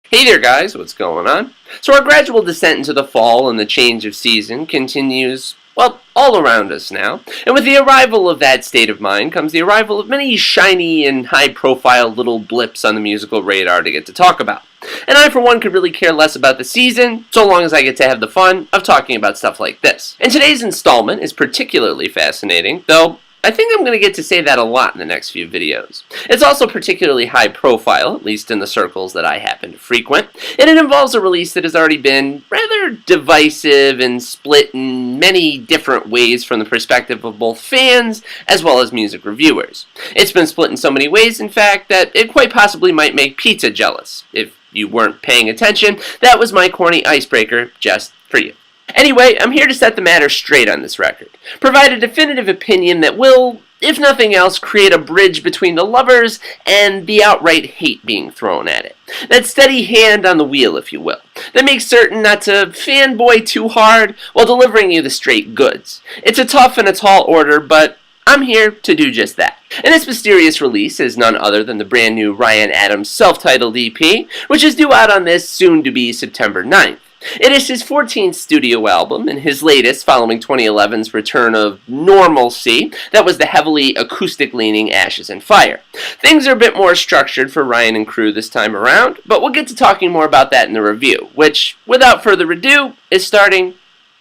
Hey there guys, what's going on? So our gradual descent into the fall and the change of season continues, well, all around us now. And with the arrival of that state of mind comes the arrival of many shiny and high-profile little blips on the musical radar to get to talk about. And I, for one, could really care less about the season, so long as I get to have the fun of talking about stuff like this. And today's installment is particularly fascinating, though I think I'm going to get to say that a lot in the next few videos. It's also particularly high profile, at least in the circles that I happen to frequent, and it involves a release that has already been rather divisive and split in many different ways from the perspective of both fans as well as music reviewers. It's been split in so many ways, in fact, that it quite possibly might make pizza jealous. If you weren't paying attention, that was my corny icebreaker just for you. Anyway, I'm here to set the matter straight on this record, provide a definitive opinion that will, if nothing else, create a bridge between the lovers and the outright hate being thrown at it. That steady hand on the wheel, if you will, that makes certain not to fanboy too hard while delivering you the straight goods. It's a tough and a tall order, but I'm here to do just that. And this mysterious release is none other than the brand new Ryan Adams self-titled EP, which is due out on this soon-to-be September 9th. It is his 14th studio album, and his latest following 2011's return of normalcy that was the heavily acoustic-leaning Ashes and Fire. Things are a bit more structured for Ryan and crew this time around, but we'll get to talking more about that in the review, which, without further ado, is starting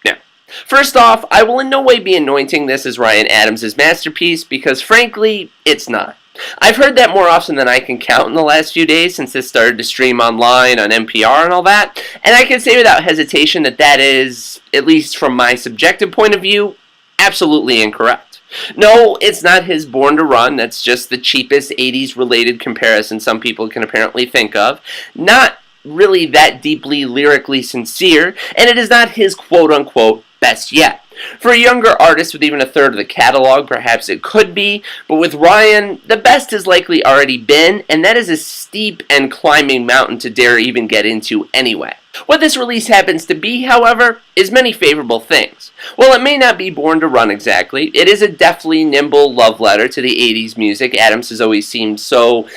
now. First off, I will in no way be anointing this as Ryan Adams' masterpiece, because frankly, it's not. I've heard that more often than I can count in the last few days since this started to stream online on NPR and all that, and I can say without hesitation that that is, at least from my subjective point of view, absolutely incorrect. No, it's not his Born to Run, that's just the cheapest 80s related comparison some people can apparently think of. Not really that deeply lyrically sincere, and it is not his quote-unquote best yet. For a younger artist with even a third of the catalog, perhaps it could be, but with Ryan, the best has likely already been, and that is a steep and climbing mountain to dare even get into anyway. What this release happens to be, however, is many favorable things. While it may not be Born to Run exactly, it is a deftly nimble love letter to the 80s music Adams has always seemed so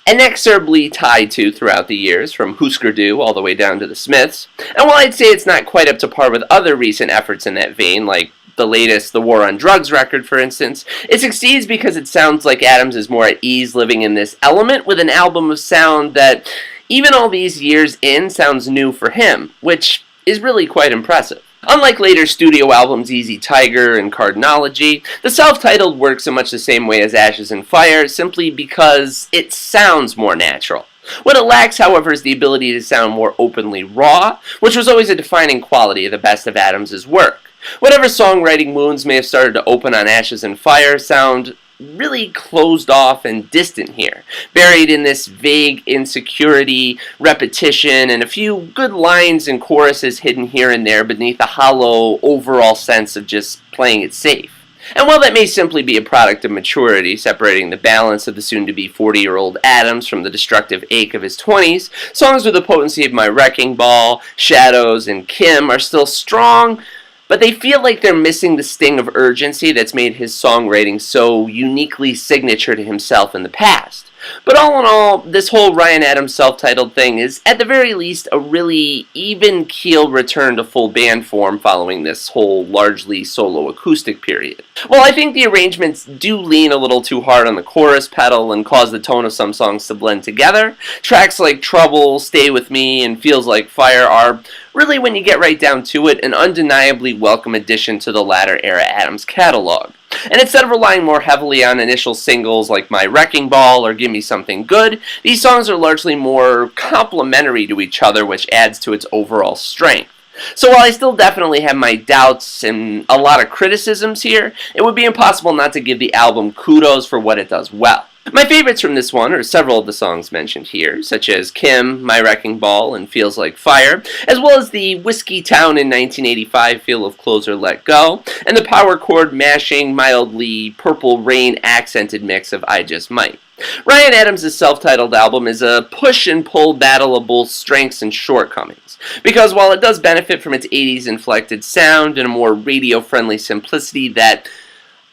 inexorably tied to throughout the years, from Husker Du all the way down to the Smiths. And while I'd say it's not quite up to par with other recent efforts in that vein, like the latest The War on Drugs record, for instance, it succeeds because it sounds like Adams is more at ease living in this element with an album of sound that, even all these years in, sounds new for him, which is really quite impressive. Unlike later studio albums Easy Tiger and Cardnology, the self-titled works in much the same way as Ashes and Fire, simply because it sounds more natural. What it lacks, however, is the ability to sound more openly raw, which was always a defining quality of the best of Adams' work. Whatever songwriting wounds may have started to open on Ashes and Fire sound really closed off and distant here, buried in this vague insecurity, repetition, and a few good lines and choruses hidden here and there beneath a hollow overall sense of just playing it safe. And while that may simply be a product of maturity, separating the balance of the soon-to-be 40-year-old Adams from the destructive ache of his 20s, songs with the potency of My Wrecking Ball, Shadows, and Kim are still strong, but they feel like they're missing the sting of urgency that's made his songwriting so uniquely signature to himself in the past. But all in all, this whole Ryan Adams self-titled thing is, at the very least, a really even-keel return to full band form following this whole largely solo acoustic period. While I think the arrangements do lean a little too hard on the chorus pedal and cause the tone of some songs to blend together, tracks like Trouble, Stay With Me, and Feels Like Fire are really, when you get right down to it, an undeniably welcome addition to the latter era Adams catalog. And instead of relying more heavily on initial singles like My Wrecking Ball or Give Me Something Good, these songs are largely more complementary to each other, which adds to its overall strength. So while I still definitely have my doubts and a lot of criticisms here, it would be impossible not to give the album kudos for what it does well. My favorites from this one are several of the songs mentioned here, such as Kim, My Wrecking Ball, and Feels Like Fire, as well as the Whiskey Town in 1985 feel of Closer Let Go, and the power chord mashing, mildly Purple Rain accented mix of I Just Might. Ryan Adams' self-titled album is a push and pull battle of both strengths and shortcomings, because while it does benefit from its 80s inflected sound and a more radio-friendly simplicity that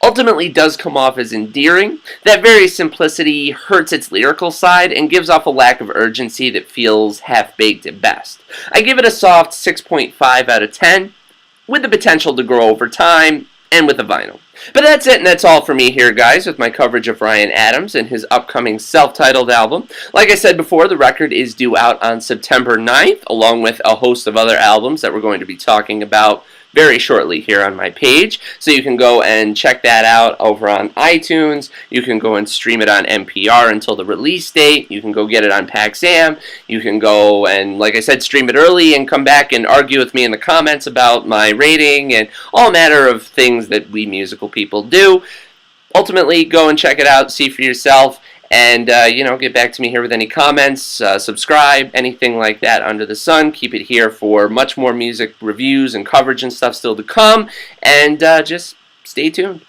ultimately does come off as endearing. That very simplicity hurts its lyrical side and gives off a lack of urgency that feels half-baked at best. I give it a soft 6.5 out of 10, with the potential to grow over time, and with a vinyl. But that's it, and that's all for me here, guys, with my coverage of Ryan Adams and his upcoming self-titled album. Like I said before, the record is due out on September 9th, along with a host of other albums that we're going to be talking about very shortly here on my page. So you can go and check that out over on iTunes. You can go and stream it on NPR until the release date. You can go get it on Paxam. You can go and, like I said, stream it early and come back and argue with me in the comments about my rating and all manner of things that we musical people do. Ultimately, go and check it out, see for yourself, and, get back to me here with any comments, subscribe, anything like that under the sun. Keep it here for much more music reviews and coverage and stuff still to come, and just stay tuned.